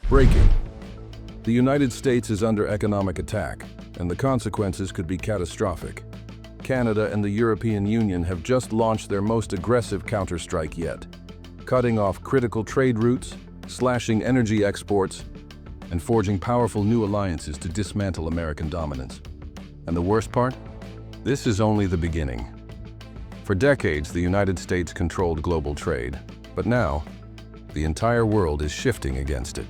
Breaking. The United States is under economic attack, and the consequences could be catastrophic. Canada and the European Union have just launched their most aggressive counterstrike yet, cutting off critical trade routes, slashing energy exports, and forging powerful new alliances to dismantle American dominance. And the worst part? This is only the beginning. For decades, the United States controlled global trade, but now, the entire world is shifting against it.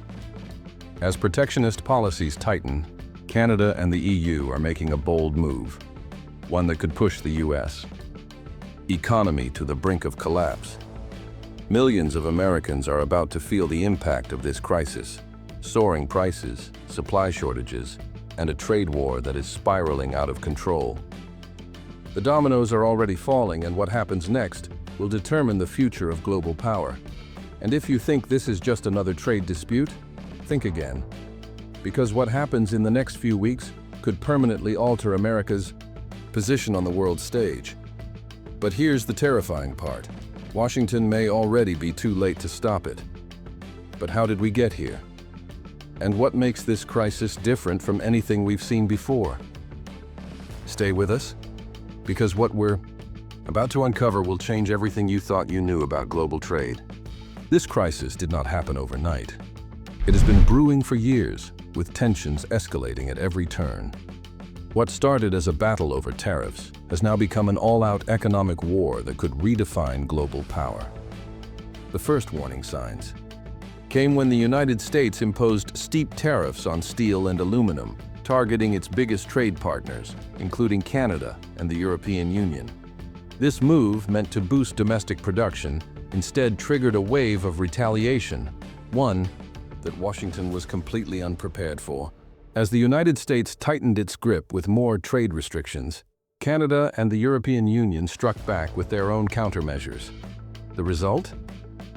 As protectionist policies tighten, Canada and the EU are making a bold move, one that could push the US economy to the brink of collapse. Millions of Americans are about to feel the impact of this crisis: soaring prices, supply shortages, and a trade war that is spiraling out of control. The dominoes are already falling, and what happens next will determine the future of global power. And if you think this is just another trade dispute, think again. Because what happens in the next few weeks could permanently alter America's position on the world stage. But here's the terrifying part. Washington may already be too late to stop it. But how did we get here? And what makes this crisis different from anything we've seen before? Stay with us, because what we're about to uncover will change everything you thought you knew about global trade. This crisis did not happen overnight. It has been brewing for years, with tensions escalating at every turn. What started as a battle over tariffs has now become an all-out economic war that could redefine global power. The first warning signs came when the United States imposed steep tariffs on steel and aluminum, targeting its biggest trade partners, including Canada and the European Union. This move, meant to boost domestic production, instead triggered a wave of retaliation, one that Washington was completely unprepared for. As the United States tightened its grip with more trade restrictions, Canada and the European Union struck back with their own countermeasures. The result?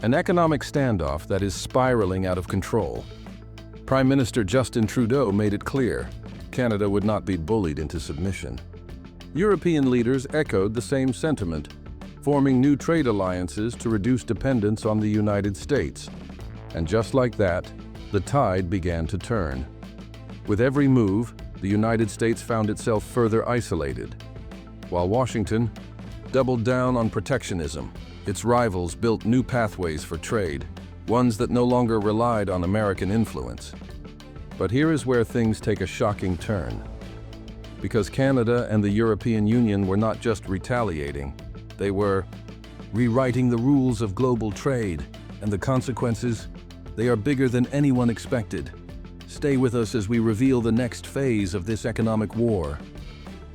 An economic standoff that is spiraling out of control. Prime Minister Justin Trudeau made it clear Canada would not be bullied into submission. European leaders echoed the same sentiment, forming new trade alliances to reduce dependence on the United States. And just like that, the tide began to turn. With every move, the United States found itself further isolated. While Washington doubled down on protectionism, its rivals built new pathways for trade, ones that no longer relied on American influence. But here is where things take a shocking turn. Because Canada and the European Union were not just retaliating, they were rewriting the rules of global trade, and the consequences, they are bigger than anyone expected. Stay with us as we reveal the next phase of this economic war.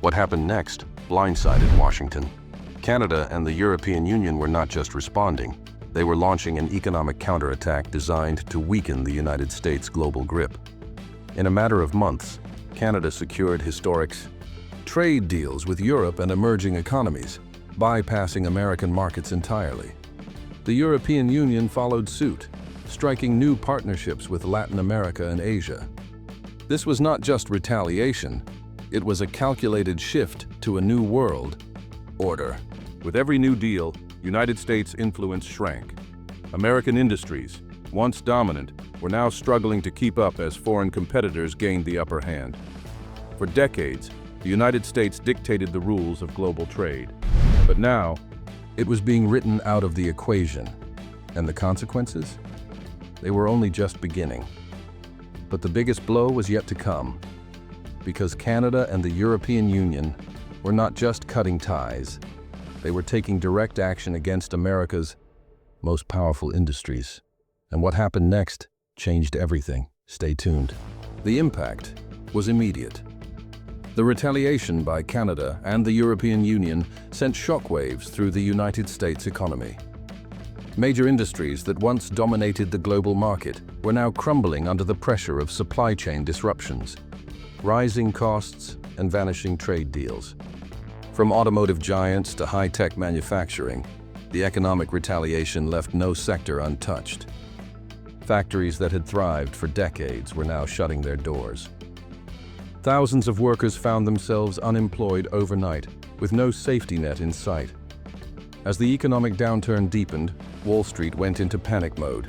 What happened next blindsided Washington. Canada and the European Union were not just responding, they were launching an economic counterattack designed to weaken the United States' global grip. In a matter of months, Canada secured historic trade deals with Europe and emerging economies, bypassing American markets entirely. The European Union followed suit, striking new partnerships with Latin America and Asia. This was not just retaliation, it was a calculated shift to a new world order. With every new deal, United States influence shrank. American industries, once dominant, were now struggling to keep up as foreign competitors gained the upper hand. For decades, the United States dictated the rules of global trade. But now, it was being written out of the equation. And the consequences? They were only just beginning. But the biggest blow was yet to come, because Canada and the European Union were not just cutting ties, they were taking direct action against America's most powerful industries. And what happened next changed everything. Stay tuned. The impact was immediate. The retaliation by Canada and the European Union sent shockwaves through the United States economy. Major industries that once dominated the global market were now crumbling under the pressure of supply chain disruptions, rising costs, and vanishing trade deals. From automotive giants to high-tech manufacturing, the economic retaliation left no sector untouched. Factories that had thrived for decades were now shutting their doors. Thousands of workers found themselves unemployed overnight, with no safety net in sight. As the economic downturn deepened, Wall Street went into panic mode.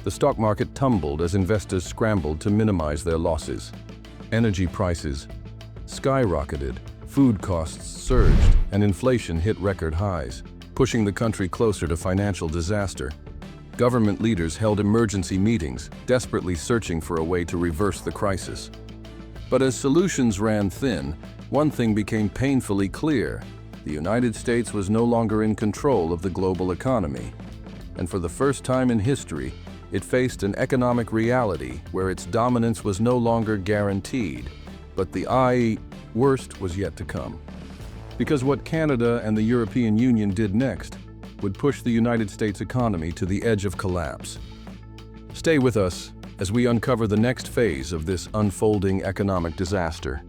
The stock market tumbled as investors scrambled to minimize their losses. Energy prices skyrocketed, food costs surged, and inflation hit record highs, pushing the country closer to financial disaster. Government leaders held emergency meetings, desperately searching for a way to reverse the crisis. But as solutions ran thin, one thing became painfully clear: the United States was no longer in control of the global economy. And for the first time in history, it faced an economic reality where its dominance was no longer guaranteed. But the worst was yet to come. Because what Canada and the European Union did next would push the United States economy to the edge of collapse. Stay with us as we uncover the next phase of this unfolding economic disaster.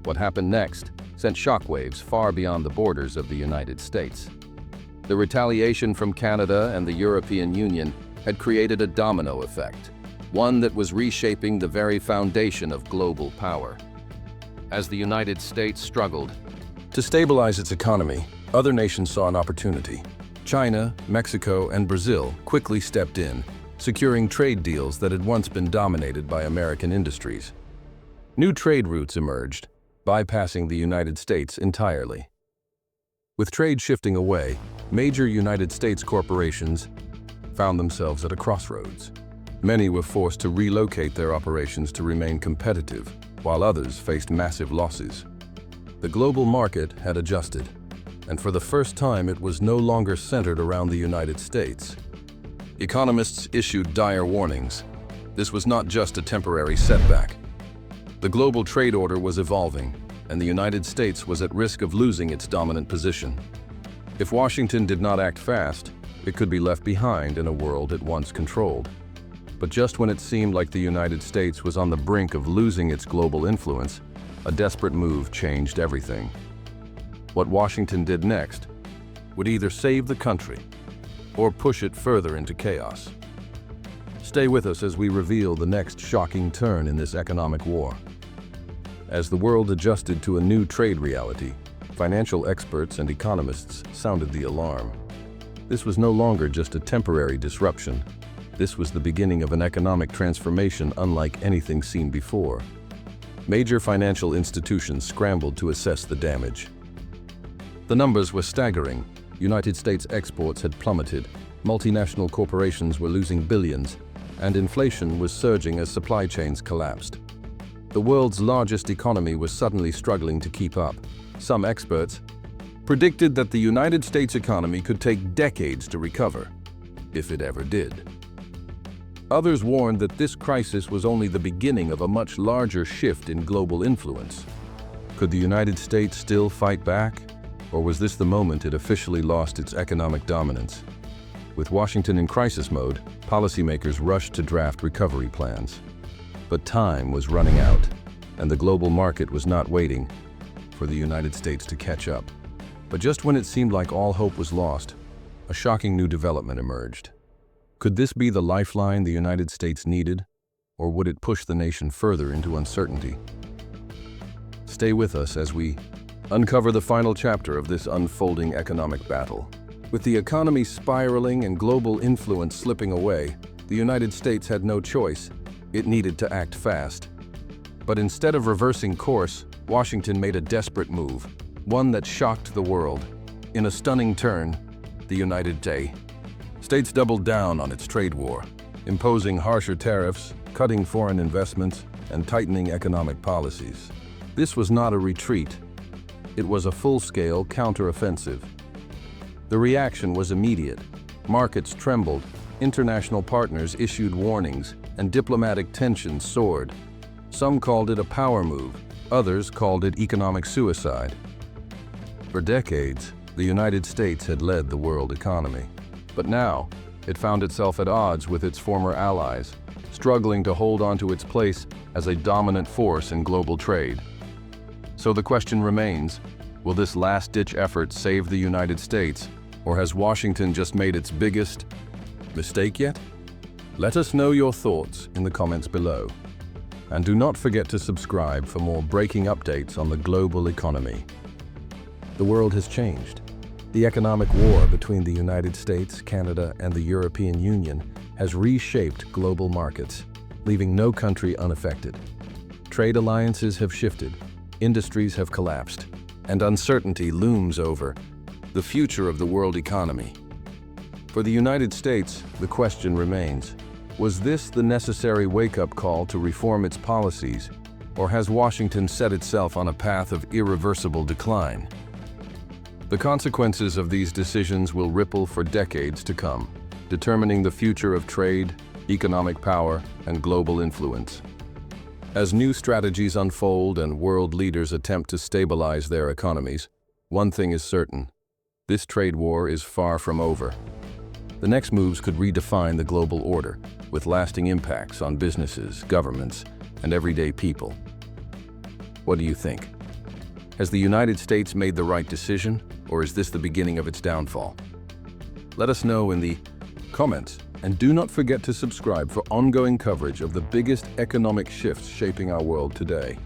What happened next sent shockwaves far beyond the borders of the United States. The retaliation from Canada and the European Union had created a domino effect, one that was reshaping the very foundation of global power. As the United States struggled to stabilize its economy, other nations saw an opportunity. China, Mexico, and Brazil quickly stepped in, securing trade deals that had once been dominated by American industries. New trade routes emerged, bypassing the United States entirely. With trade shifting away, major United States corporations found themselves at a crossroads. Many were forced to relocate their operations to remain competitive, while others faced massive losses. The global market had adjusted, and for the first time it was no longer centered around the United States. Economists issued dire warnings. This was not just a temporary setback. The global trade order was evolving, and the United States was at risk of losing its dominant position. If Washington did not act fast, it could be left behind in a world it once controlled. But just when it seemed like the United States was on the brink of losing its global influence, a desperate move changed everything. What Washington did next would either save the country or push it further into chaos. Stay with us as we reveal the next shocking turn in this economic war. As the world adjusted to a new trade reality, financial experts and economists sounded the alarm. This was no longer just a temporary disruption. This was the beginning of an economic transformation unlike anything seen before. Major financial institutions scrambled to assess the damage. The numbers were staggering. United States exports had plummeted, multinational corporations were losing billions, and inflation was surging as supply chains collapsed. The world's largest economy was suddenly struggling to keep up. Some experts predicted that the United States economy could take decades to recover, if it ever did. Others warned that this crisis was only the beginning of a much larger shift in global influence. Could the United States still fight back? Or was this the moment it officially lost its economic dominance? With Washington in crisis mode, policymakers rushed to draft recovery plans. But time was running out, and the global market was not waiting for the United States to catch up. But just when it seemed like all hope was lost, a shocking new development emerged. Could this be the lifeline the United States needed, or would it push the nation further into uncertainty? Stay with us as we uncover the final chapter of this unfolding economic battle. With the economy spiraling and global influence slipping away, the United States had no choice. It needed to act fast. But instead of reversing course, Washington made a desperate move, one that shocked the world. In a stunning turn, the United States doubled down on its trade war, imposing harsher tariffs, cutting foreign investments, and tightening economic policies. This was not a retreat. It was a full-scale counteroffensive. The reaction was immediate. Markets trembled, international partners issued warnings, and diplomatic tensions soared. Some called it a power move, others called it economic suicide. For decades, the United States had led the world economy. But now, it found itself at odds with its former allies, struggling to hold on to its place as a dominant force in global trade. So the question remains, will this last-ditch effort save the United States, or has Washington just made its biggest mistake yet? Let us know your thoughts in the comments below. And do not forget to subscribe for more breaking updates on the global economy. The world has changed. The economic war between the United States, Canada, and the European Union has reshaped global markets, leaving no country unaffected. Trade alliances have shifted, industries have collapsed, and uncertainty looms over the future of the world economy. For the United States, the question remains, was this the necessary wake-up call to reform its policies, or has Washington set itself on a path of irreversible decline? The consequences of these decisions will ripple for decades to come, determining the future of trade, economic power, and global influence. As new strategies unfold and world leaders attempt to stabilize their economies, one thing is certain: this trade war is far from over. The next moves could redefine the global order, with lasting impacts on businesses, governments, and everyday people. What do you think? Has the United States made the right decision, or is this the beginning of its downfall? Let us know in the comments, and do not forget to subscribe for ongoing coverage of the biggest economic shifts shaping our world today.